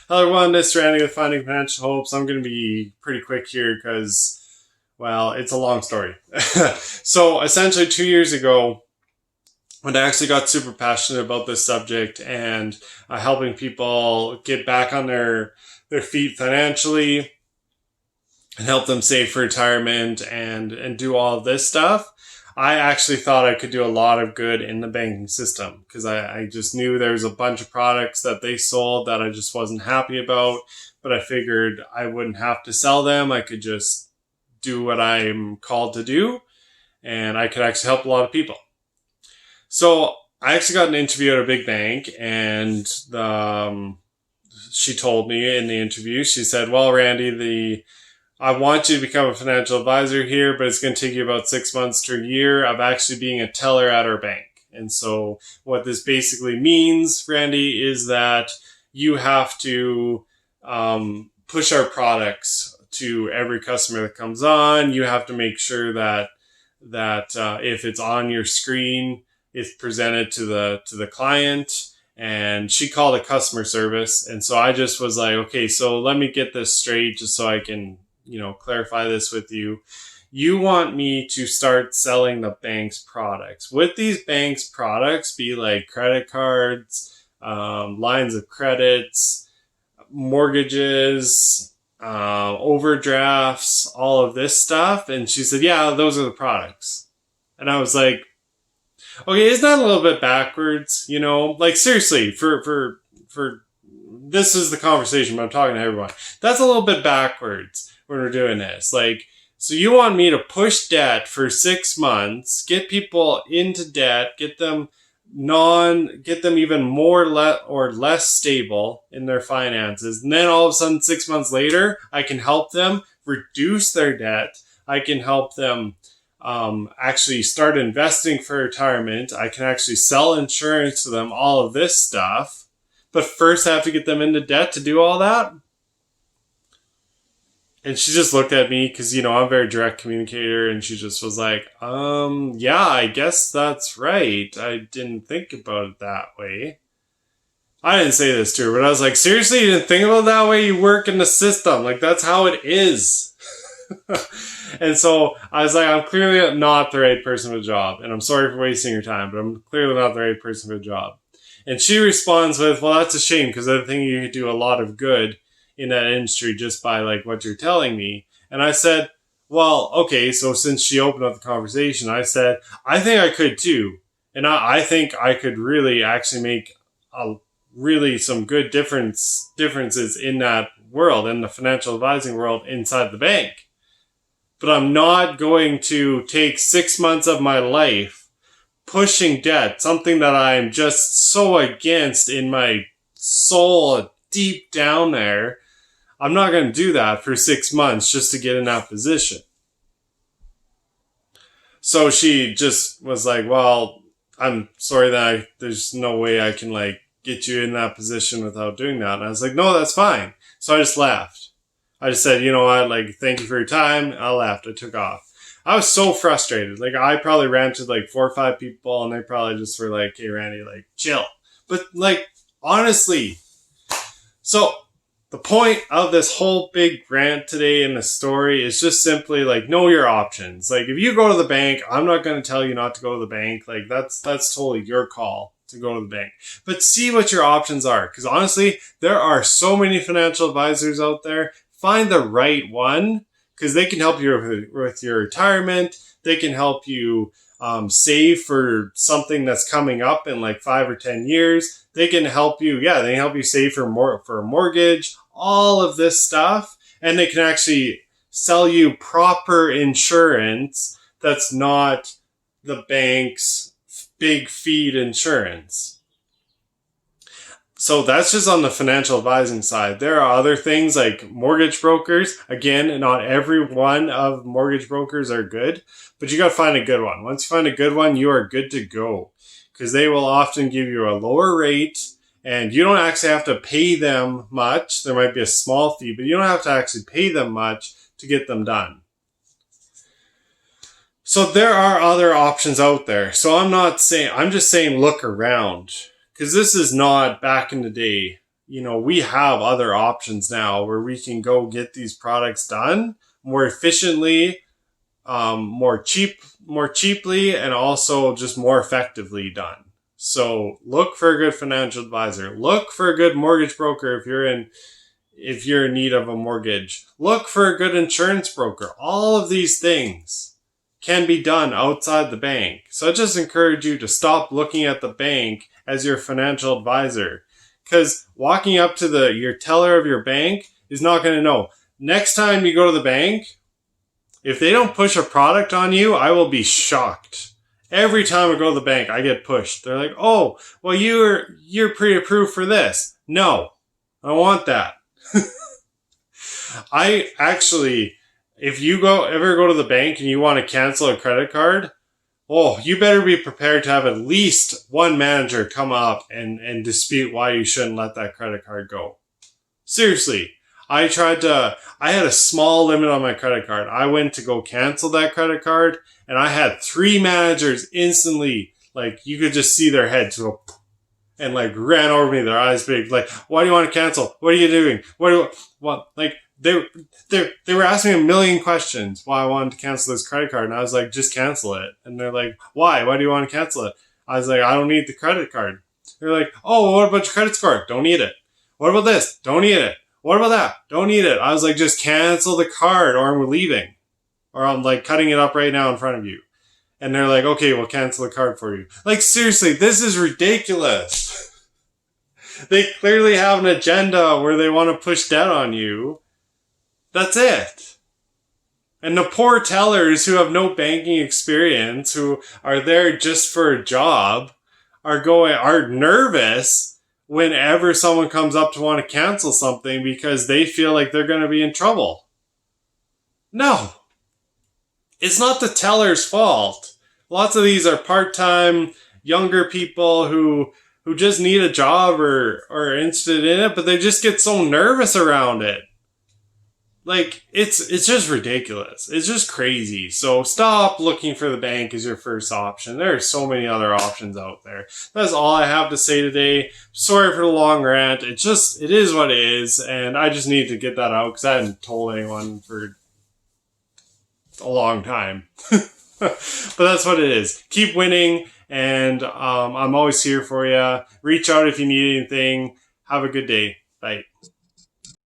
Hello everyone, this is Randy with Finding Financial Hopes. I'm going to be pretty quick here because, well, it's a long story. So essentially 2 years ago, when I actually got super passionate about this subject and helping people get back on their feet financially and help them save for retirement and do all of this stuff, I actually thought I could do a lot of good in the banking system because I just knew there was a bunch of products that they sold that I just wasn't happy about, but I figured I wouldn't have to sell them. I could just do what I'm called to do and I could actually help a lot of people. So I actually got an interview at a big bank and she told me in the interview, she said, well, Randy, I want you to become a financial advisor here, but it's going to take you about 6 months to a year of actually being a teller at our bank. And so what this basically means, Randy, is that you have to push our products to every customer that comes on. You have to make sure that if it's on your screen, it's presented to the client. And she called it customer service. And so I just was like, okay, so let me get this straight just so I can clarify this with you. You want me to start selling the bank's products. Would these bank's products be like credit cards, lines of credits, mortgages, overdrafts, all of this stuff? And she said, yeah, those are the products. And I was like, okay, isn't that a little bit backwards? Like seriously, for this is the conversation, but I'm talking to everyone. That's a little bit backwards when we're doing this. Like, so you want me to push debt for 6 months, get people into debt, get them even more or less stable in their finances. And then all of a sudden, 6 months later, I can help them reduce their debt. I can help them actually start investing for retirement. I can actually sell insurance to them, all of this stuff. But first I have to get them into debt to do all that. And she just looked at me because, I'm a very direct communicator. And she just was like, yeah, I guess that's right. I didn't think about it that way. I didn't say this to her, but I was like, seriously, you didn't think about it that way? You work in the system. Like, that's how it is. And so I was like, I'm clearly not the right person for the job. And I'm sorry for wasting your time, but I'm clearly not the right person for the job. And she responds with, well, that's a shame because I think you could do a lot of good in that industry just by like what you're telling me. And I said, well, okay. So since she opened up the conversation, I said, I think I could too. And I think I could really actually make really some good differences in that world, in the financial advising world inside the bank. But I'm not going to take 6 months of my life pushing debt, something that I'm just so against in my soul deep down there. I'm not going to do that for 6 months just to get in that position. So she just was like, well, I'm sorry that there's no way I can like get you in that position without doing that. And I was like, no, that's fine. So I just left. I just said, you know what, like, thank you for your time. I left. I took off. I was so frustrated. Like, I probably ranted like 4 or 5 people and they probably just were like, hey, Randy, like, chill. But like, honestly, so the point of this whole big rant today in the story is just simply like, know your options. Like, if you go to the bank, I'm not going to tell you not to go to the bank. Like, that's totally your call to go to the bank. But see what your options are. Because honestly, there are so many financial advisors out there. Find the right one because they can help you with your retirement. They can help you save for something that's coming up in like 5 or 10 years. They can help you. Yeah, they can help you save for a mortgage, all of this stuff. And they can actually sell you proper insurance that's not the bank's big feed insurance. So that's just on the financial advising side. There are other things like mortgage brokers. Again, not every one of mortgage brokers are good, but you got to find a good one. Once you find a good one, you are good to go because they will often give you a lower rate and you don't actually have to pay them much. There might be a small fee, but you don't have to actually pay them much to get them done. So there are other options out there. So I'm just saying look around. Because this is not back in the day. we have other options now where we can go get these products done more efficiently, more cheaply, and also just more effectively done. So look for a good financial advisor. Look for a good mortgage broker if you're in need of a mortgage. Look for a good insurance broker. All of these things can be done outside the bank. So I just encourage you to stop looking at the bank as your financial advisor. Because walking up to your teller of your bank is not going to know. Next time you go to the bank, if they don't push a product on you, I will be shocked. Every time I go to the bank, I get pushed. They're like, "Oh, well, you're pre-approved for this." No, I don't want that. I actually, if you ever go to the bank and you want to cancel a credit card, oh, you better be prepared to have at least one manager come up and dispute why you shouldn't let that credit card go. Seriously. I had a small limit on my credit card. I went to go cancel that credit card and I had 3 managers instantly, like you could just see their heads go and like ran over me, their eyes big, like, "Why do you want to cancel? What are you doing? What?" Like they were asking me a million questions why I wanted to cancel this credit card, and I was like, "Just cancel it." And they're like, "Why? Why do you want to cancel it?" I was like, "I don't need the credit card." They're like, "Oh, well, what about your credit score? Don't need it. What about this? Don't need it. What about that? Don't need it." I was like, "Just cancel the card or I'm leaving. Or I'm like cutting it up right now in front of you." And they're like, "Okay, we'll cancel the card for you." Like, seriously, this is ridiculous. They clearly have an agenda where they want to push debt on you. That's it. And the poor tellers who have no banking experience, who are there just for a job, are nervous whenever someone comes up to want to cancel something because they feel like they're going to be in trouble. No. It's not the teller's fault. Lots of these are part-time, younger people who just need a job or are interested in it, but they just get so nervous around it. Like, it's just ridiculous. It's just crazy. So stop looking for the bank as your first option. There are so many other options out there. That's all I have to say today. Sorry for the long rant. It is what it is, and I just need to get that out because I hadn't told anyone for a long time. But that's what it is. Keep winning, and I'm always here for you. Reach out if you need anything. Have a good day. Bye.